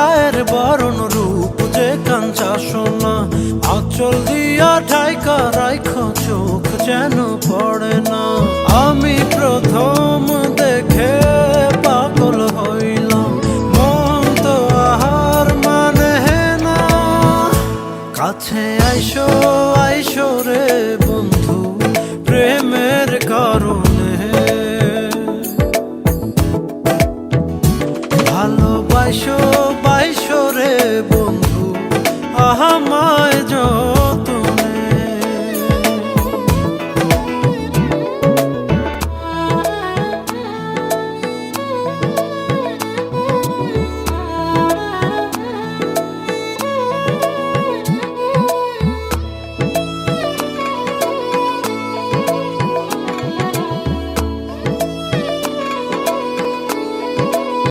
গায়ের বরণ রূপ যে কাঞ্চা সোনা, আঁচল দিয়া ঢাইকা রাইখো চোখ যেন পড়ে না। আমি প্রথম দেখে পাগল হইলাম, মন তো আহার মানে না। কাছে আইসো আইসো রে বন্ধু প্রেমের কারণে, ভালোবাসো বাইসো রে বন্ধু আমায়।